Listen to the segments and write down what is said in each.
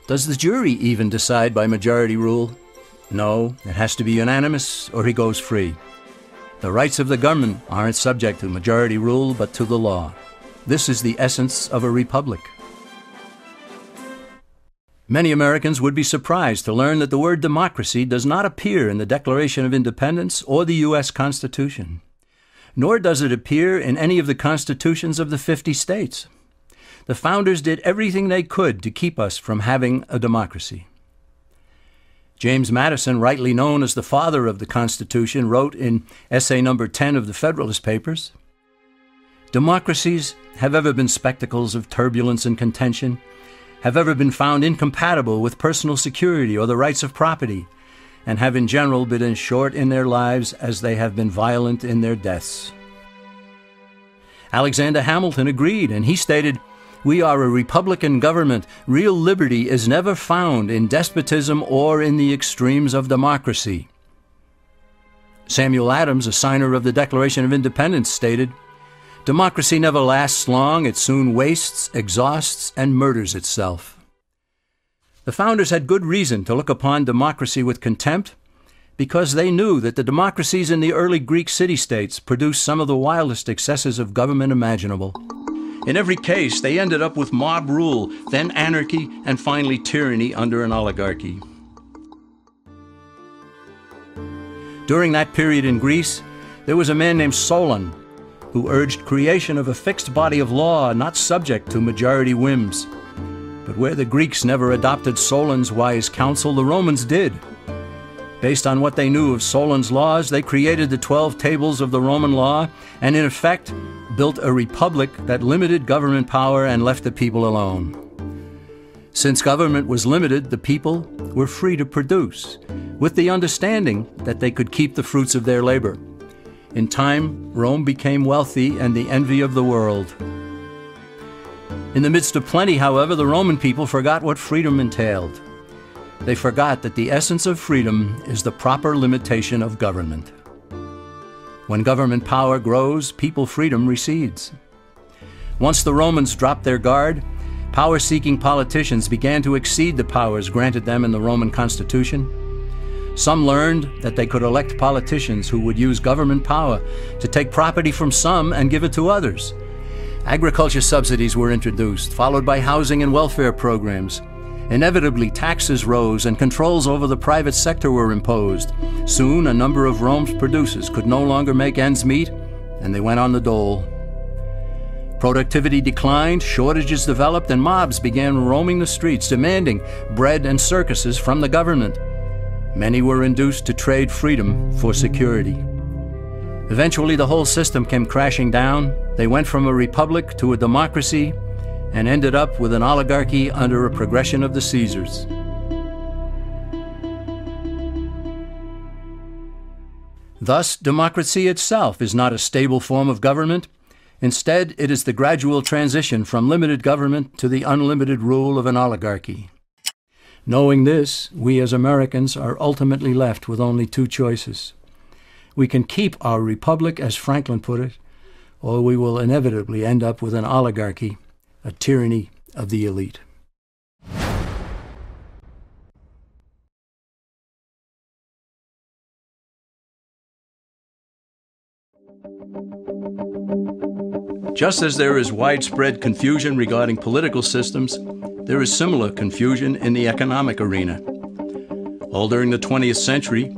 Does the jury even decide by majority rule? No, it has to be unanimous or he goes free. The rights of the government aren't subject to majority rule but to the law. This is the essence of a republic. Many Americans would be surprised to learn that the word democracy does not appear in the Declaration of Independence or the U.S. Constitution, nor does it appear in any of the constitutions of the 50 states. The founders did everything they could to keep us from having a democracy. James Madison, rightly known as the father of the Constitution, wrote in essay number 10 of the Federalist Papers, "Democracies have ever been spectacles of turbulence and contention, have ever been found incompatible with personal security or the rights of property, and have in general been as short in their lives as they have been violent in their deaths." Alexander Hamilton agreed, and he stated, "We are a republican government. Real liberty is never found in despotism or in the extremes of democracy." Samuel Adams, a signer of the Declaration of Independence, stated, "Democracy never lasts long. It soon wastes, exhausts, and murders itself." The founders had good reason to look upon democracy with contempt because they knew that the democracies in the early Greek city-states produced some of the wildest excesses of government imaginable. In every case, they ended up with mob rule, then anarchy, and finally tyranny under an oligarchy. During that period in Greece, there was a man named Solon who urged creation of a fixed body of law not subject to majority whims. But where the Greeks never adopted Solon's wise counsel, the Romans did. Based on what they knew of Solon's laws, they created the 12 tables of the Roman law and, in effect, built a republic that limited government power and left the people alone. Since government was limited, the people were free to produce, with the understanding that they could keep the fruits of their labor. In time, Rome became wealthy and the envy of the world. In the midst of plenty, however, the Roman people forgot what freedom entailed. They forgot that the essence of freedom is the proper limitation of government. When government power grows, people freedom recedes. Once the Romans dropped their guard, power-seeking politicians began to exceed the powers granted them in the Roman Constitution. Some learned that they could elect politicians who would use government power to take property from some and give it to others. Agriculture subsidies were introduced, followed by housing and welfare programs. Inevitably, taxes rose and controls over the private sector were imposed. Soon, a number of Rome's producers could no longer make ends meet, and they went on the dole. Productivity declined, shortages developed, and mobs began roaming the streets, demanding bread and circuses from the government. Many were induced to trade freedom for security. Eventually, the whole system came crashing down. They went from a republic to a democracy and ended up with an oligarchy under a progression of the Caesars. Thus, democracy itself is not a stable form of government. Instead, it is the gradual transition from limited government to the unlimited rule of an oligarchy. Knowing this, we as Americans are ultimately left with only two choices. We can keep our republic, as Franklin put it, or we will inevitably end up with an oligarchy, a tyranny of the elite. Just as there is widespread confusion regarding political systems, there is similar confusion in the economic arena. All during the 20th century,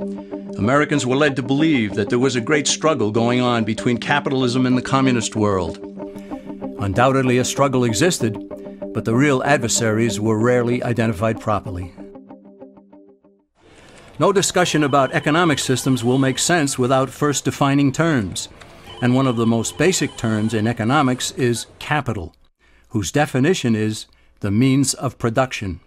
Americans were led to believe that there was a great struggle going on between capitalism and the communist world. Undoubtedly, a struggle existed, but the real adversaries were rarely identified properly. No discussion about economic systems will make sense without first defining terms. And one of the most basic terms in economics is capital, whose definition is the means of production.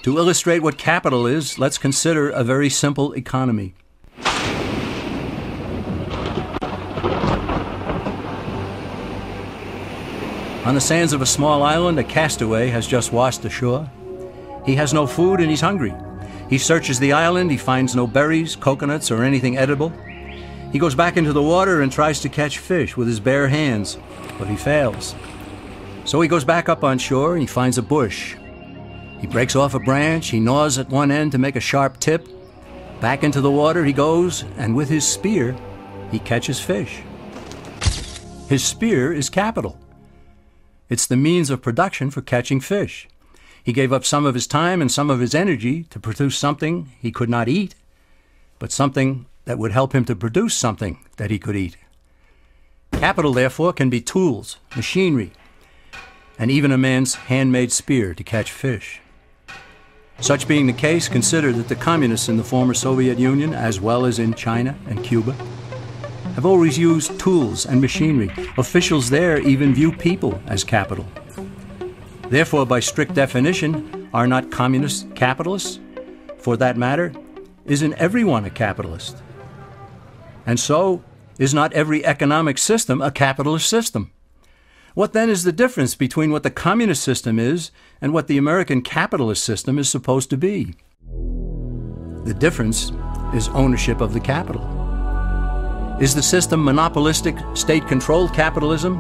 To illustrate what capital is, let's consider a very simple economy. On the sands of a small island, a castaway has just washed ashore. He has no food and he's hungry. He searches the island, he finds no berries, coconuts, or anything edible. He goes back into the water and tries to catch fish with his bare hands, but he fails. So he goes back up on shore and he finds a bush. He breaks off a branch, he gnaws at one end to make a sharp tip. Back into the water he goes, and with his spear, he catches fish. His spear is capital. It's the means of production for catching fish. He gave up some of his time and some of his energy to produce something he could not eat, but something that would help him to produce something that he could eat. Capital, therefore, can be tools, machinery, and even a man's handmade spear to catch fish. Such being the case, consider that the communists in the former Soviet Union, as well as in China and Cuba, have always used tools and machinery. Officials there even view people as capital. Therefore, by strict definition, are not communists capitalists? For that matter, isn't everyone a capitalist? And so, is not every economic system a capitalist system? What then is the difference between what the communist system is and what the American capitalist system is supposed to be? The difference is ownership of the capital. Is the system monopolistic, state-controlled capitalism,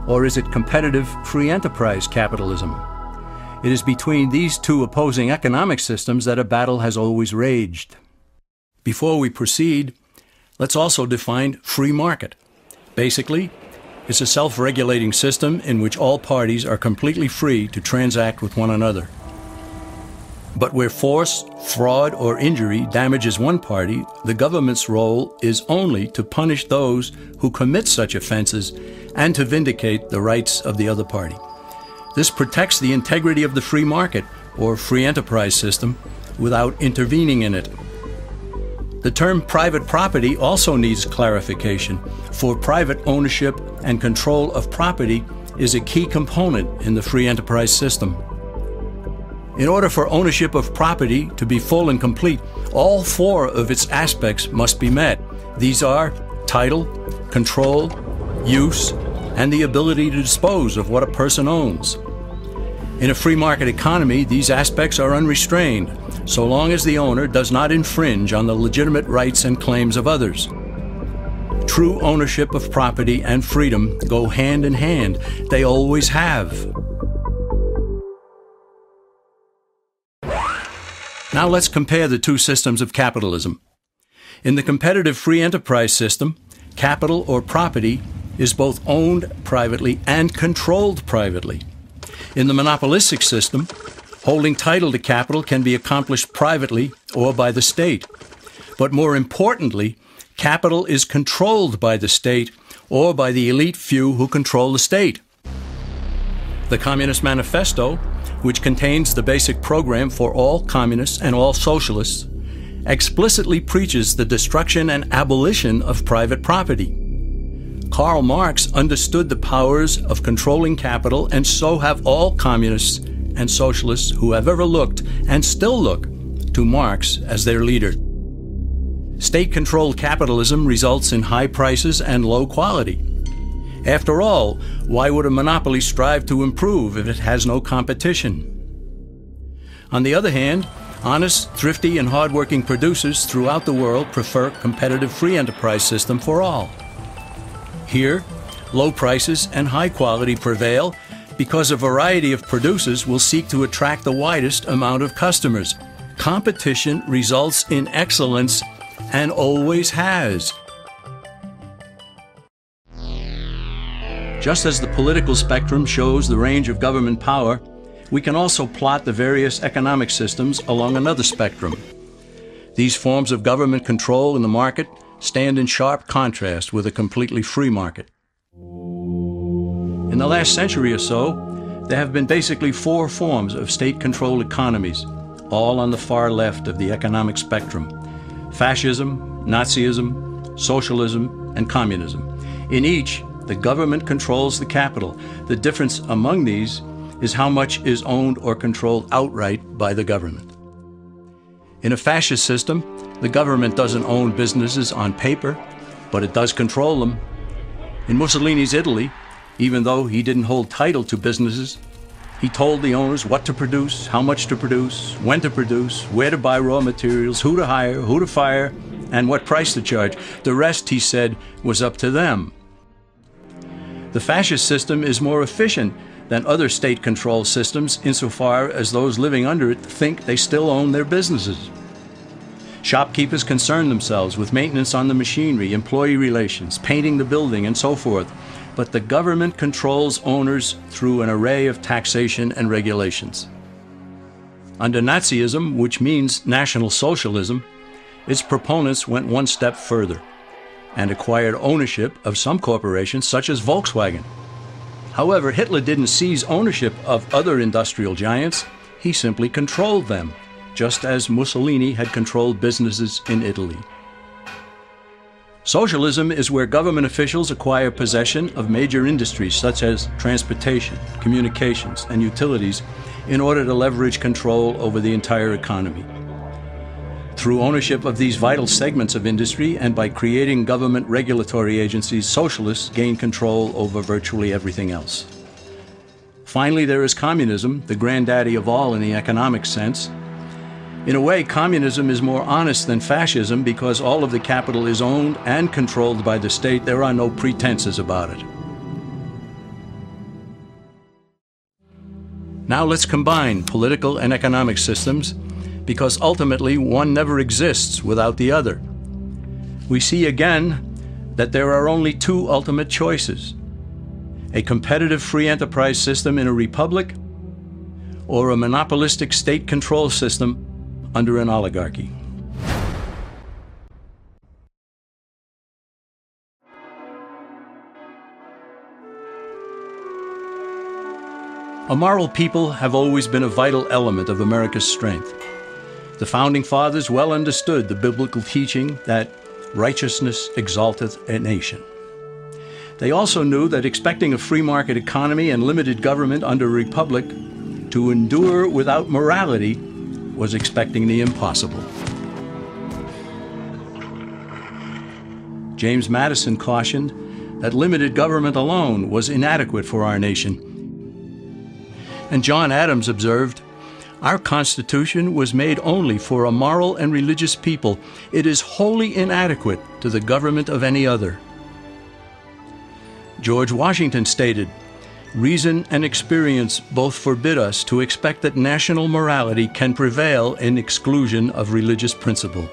or is it competitive, free enterprise capitalism? It is between these two opposing economic systems that a battle has always raged. Before we proceed, let's also define free market. Basically, it's a self-regulating system in which all parties are completely free to transact with one another. But where force, fraud, or injury damages one party, the government's role is only to punish those who commit such offenses and to vindicate the rights of the other party. This protects the integrity of the free market, or free enterprise system, without intervening in it. The term private property also needs clarification, for private ownership and control of property is a key component in the free enterprise system. In order for ownership of property to be full and complete, all four of its aspects must be met. These are title, control, use, and the ability to dispose of what a person owns. In a free market economy, these aspects are unrestrained, so long as the owner does not infringe on the legitimate rights and claims of others. True ownership of property and freedom go hand in hand. They always have. Now let's compare the two systems of capitalism. In the competitive free enterprise system, capital or property is both owned privately and controlled privately. In the monopolistic system, holding title to capital can be accomplished privately or by the state. But more importantly, capital is controlled by the state or by the elite few who control the state. The Communist Manifesto, which contains the basic program for all communists and all socialists, explicitly preaches the destruction and abolition of private property. Karl Marx understood the powers of controlling capital, and so have all communists and socialists who have ever looked and still look to Marx as their leader. State-controlled capitalism results in high prices and low quality. After all, why would a monopoly strive to improve if it has no competition? On the other hand, honest, thrifty, and hardworking producers throughout the world prefer a competitive free enterprise system for all. Here, low prices and high quality prevail because a variety of producers will seek to attract the widest amount of customers. Competition results in excellence and always has. Just as the political spectrum shows the range of government power, we can also plot the various economic systems along another spectrum. These forms of government control in the market stand in sharp contrast with a completely free market. In the last century or so, there have been basically four forms of state-controlled economies, all on the far left of the economic spectrum: fascism, Nazism, socialism, and communism. In each, the government controls the capital. The difference among these is how much is owned or controlled outright by the government. In a fascist system, the government doesn't own businesses on paper, but it does control them. In Mussolini's Italy, even though he didn't hold title to businesses, he told the owners what to produce, how much to produce, when to produce, where to buy raw materials, who to hire, who to fire, and what price to charge. The rest, he said, was up to them. The fascist system is more efficient than other state-controlled systems insofar as those living under it think they still own their businesses. Shopkeepers concern themselves with maintenance on the machinery, employee relations, painting the building, and so forth, but the government controls owners through an array of taxation and regulations. Under Nazism, which means National Socialism, its proponents went one step further and acquired ownership of some corporations such as Volkswagen. However, Hitler didn't seize ownership of other industrial giants, he simply controlled them, just as Mussolini had controlled businesses in Italy. Socialism is where government officials acquire possession of major industries such as transportation, communications, and utilities in order to leverage control over the entire economy. Through ownership of these vital segments of industry and by creating government regulatory agencies, socialists gain control over virtually everything else. Finally, there is communism, the granddaddy of all in the economic sense. In a way, communism is more honest than fascism because all of the capital is owned and controlled by the state. There are no pretenses about it. Now let's combine political and economic systems, because ultimately one never exists without the other. We see again that there are only two ultimate choices: a competitive free enterprise system in a republic, or a monopolistic state control system under an oligarchy. A moral people have always been a vital element of America's strength. The Founding Fathers well understood the biblical teaching that righteousness exalteth a nation. They also knew that expecting a free market economy and limited government under a republic to endure without morality was expecting the impossible. James Madison cautioned that limited government alone was inadequate for our nation. And John Adams observed, "Our Constitution was made only for a moral and religious people. It is wholly inadequate to the government of any other." George Washington stated, "Reason and experience both forbid us to expect that national morality can prevail in exclusion of religious principle."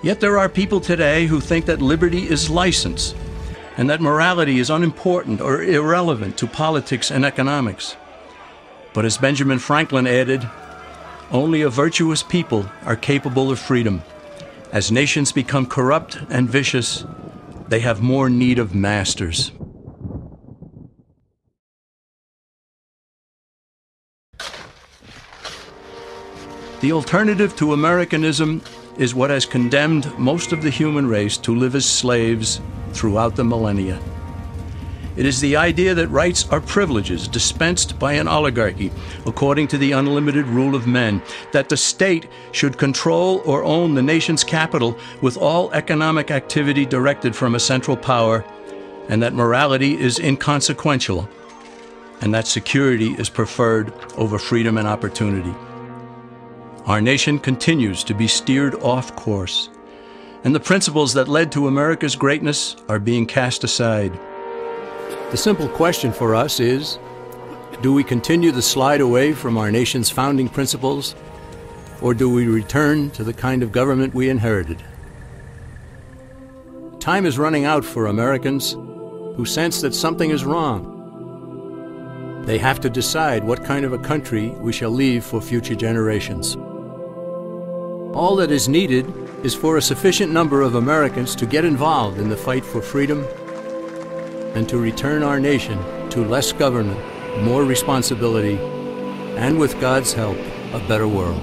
Yet there are people today who think that liberty is license and that morality is unimportant or irrelevant to politics and economics. But as Benjamin Franklin added, only a virtuous people are capable of freedom. As nations become corrupt and vicious, they have more need of masters. The alternative to Americanism is what has condemned most of the human race to live as slaves throughout the millennia. It is the idea that rights are privileges dispensed by an oligarchy according to the unlimited rule of men, that the state should control or own the nation's capital with all economic activity directed from a central power, and that morality is inconsequential, and that security is preferred over freedom and opportunity. Our nation continues to be steered off course, and the principles that led to America's greatness are being cast aside. The simple question for us is, do we continue the slide away from our nation's founding principles, or do we return to the kind of government we inherited? Time is running out for Americans who sense that something is wrong. They have to decide what kind of a country we shall leave for future generations. All that is needed is for a sufficient number of Americans to get involved in the fight for freedom and to return our nation to less government, more responsibility, and with God's help, a better world.